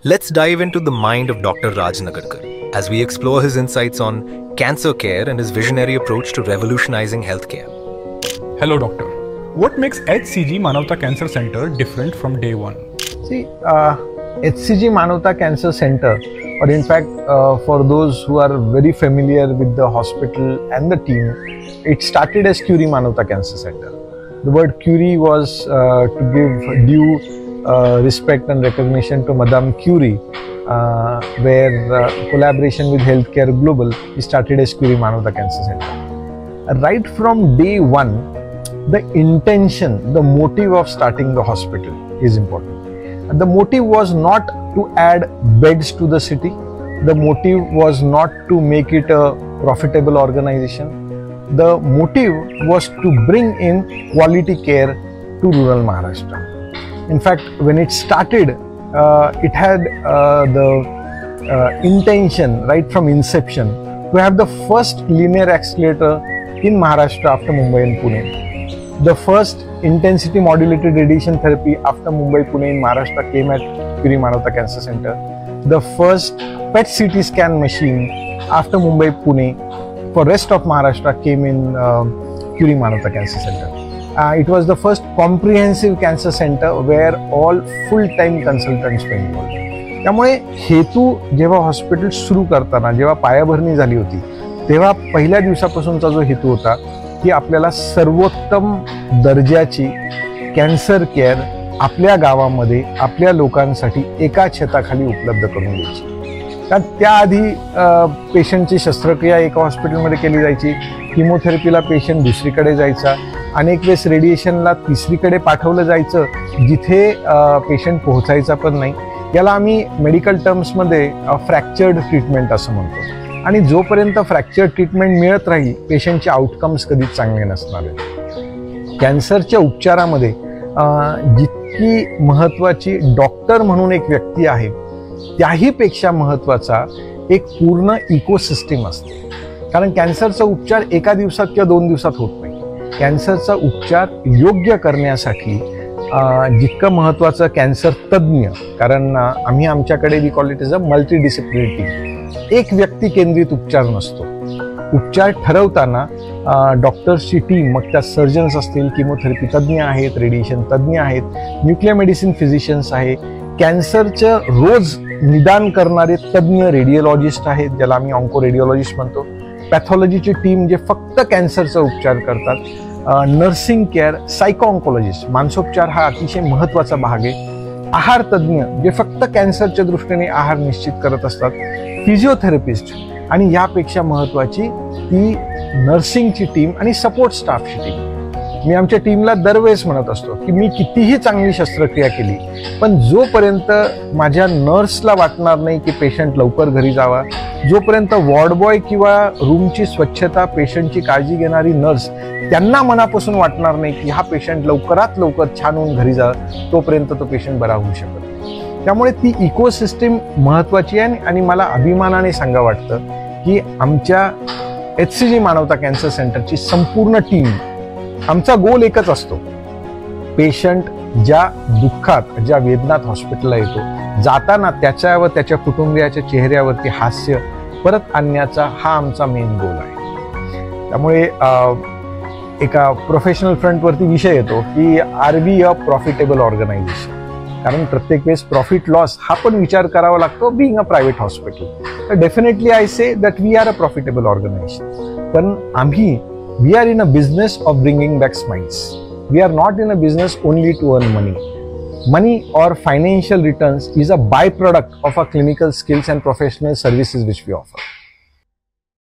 Let's dive into the mind of Dr. Raj Nagarkar as we explore his insights on cancer care and his visionary approach to revolutionizing healthcare. Hello, doctor. What makes HCG Manavta Cancer Center different from day one? See, HCG Manavta Cancer Center, or in fact, for those who are very familiar with the hospital and the team, it started as Curie Manavta Cancer Center. The word Curie was to give due respect and recognition to Madame Curie, where collaboration with Healthcare Global started as Curie Manavta Cancer Center. Right from day one, the intention, the motive of starting the hospital is important. And the motive was not to add beds to the city. The motive was not to make it a profitable organization. The motive was to bring in quality care to rural Maharashtra. In fact, when it started, it had the intention right from inception to have the first linear accelerator in Maharashtra after Mumbai and Pune. The first intensity modulated radiation therapy after Mumbai, Pune in Maharashtra came at Curie Manavta Cancer Center. The first PET CT scan machine after Mumbai, Pune for rest of Maharashtra came in Curie Manavta Cancer Center. It was the first comprehensive cancer center where all full-time consultants were involved. त्यामुळे हेतू जेव्हा hospital सुरू करताना जेव्हा पायाभरणी झाली होती तेव्हा पहिल्या दिवसापासूनचा जो हेतू होता की आपल्याला सर्वोत्तम दर्जाची कॅन्सर केअर आपल्या गावामध्ये आपल्या लोकांसाठी एका छताखाली उपलब्ध करून द्यायची. कारण त्याआधी पेशंटची शस्त्रक्रिया एका हॉस्पिटलमध्ये केली जायची, किमोथेरपीला पेशंट दुसरीकडे जायचा, अनेक वेळेस रेडिएशनला तिसरीकडे पाठवलं जायचं जिथे पेशंट पोहोचायचा पण नाही. याला आम्ही मेडिकल टर्म्समध्ये फ्रॅक्चर्ड ट्रीटमेंट असं म्हणतो. आणि जोपर्यंत फ्रॅक्चर्ड ट्रीटमेंट मिळत राहील पेशंटचे आउटकम्स कधीच चांगले नसणार आहेत. कॅन्सरच्या उपचारामध्ये जितकी महत्त्वाची डॉक्टर म्हणून एक व्यक्ती आहे त्याहीपेक्षा महत्त्वाचा एक पूर्ण इकोसिस्टीम असते. कारण कॅन्सरचा उपचार एका दिवसात किंवा 2 दिवसात होत नाही. कॅन्सरचा उपचार योग्य करण्यासाठी जितकं महत्त्वाचं कॅन्सर तज्ज्ञ, कारण आम्ही आमच्याकडे we call it is a multidisciplinary team. एक व्यक्ती केंद्रित उपचार नसतो. उपचार ठरवताना डॉक्टर्सची टीम, मग त्या सर्जन्स असतील, किमोथेरपी तज्ज्ञ आहेत, रेडिएशन तज्ज्ञ आहेत, न्यूक्लियर मेडिसिन फिजिशियन्स आहे, कॅन्सरचं रोज निदान करणारे तज्ज्ञ रेडिओलॉजिस्ट आहेत ज्याला आम्ही ऑन्को रेडिओलॉजिस्ट म्हणतो, पॅथॉलॉजीची टीम जे फक्त कॅन्सरचा उपचार करतात, नर्सिंग केअर, सायको ऑन्कोलॉजिस्ट, मानसोपचार हा अतिशय महत्त्वाचा भाग आहे, आहार तज्ज्ञ जे फक्त कॅन्सरच्या दृष्टीने आहार निश्चित करत असतात, फिजिओथेरपिस्ट, आणि यापेक्षा महत्त्वाची ती नर्सिंगची टीम आणि सपोर्ट स्टाफची टीम. मी आमच्या टीमला दरवेळेस म्हणत असतो की मी कितीही चांगली शस्त्रक्रिया केली पण जोपर्यंत माझ्या नर्सला वाटणार नाही की पेशंट लवकर घरी जावा, जोपर्यंत वॉर्डबॉय किंवा रूमची स्वच्छता, पेशंटची काळजी घेणारी नर्स त्यांना मनापासून वाटणार नाही की हा पेशंट लवकरात लवकर छान होऊन घरी जा, तोपर्यंत तो पेशंट बरा होऊ शकत नाही. त्यामुळे ती इकोसिस्टीम महत्त्वाची आहे. आणि मला अभिमानाने सांगा वाटतं की आमच्या HCG मानवता कॅन्सर सेंटरची संपूर्ण टीम, आमचा गोल एकच असतो, पेशंट ज्या दुःखात, ज्या वेदनात हॉस्पिटलला येतो, जाताना त्याच्या व त्याच्या कुटुंबियाच्या चेहऱ्यावरती हास्य परत आणण्याचा हा आमचा मेन गोल आहे. त्यामुळे एका प्रोफेशनल फ्रंटवरती विषय येतो की are we a profitable organisation. कारण प्रत्येक वेळेस प्रॉफिट लॉस हा पण विचार करावा लागतो बिईंग अ प्रायव्हेट हॉस्पिटल. तर definitely I say that we are a profitable organisation. पण आम्ही we are in a business of bringing back smiles. We are not in a business only to earn money. Money or financial returns is a byproduct of our clinical skills and professional services which we offer.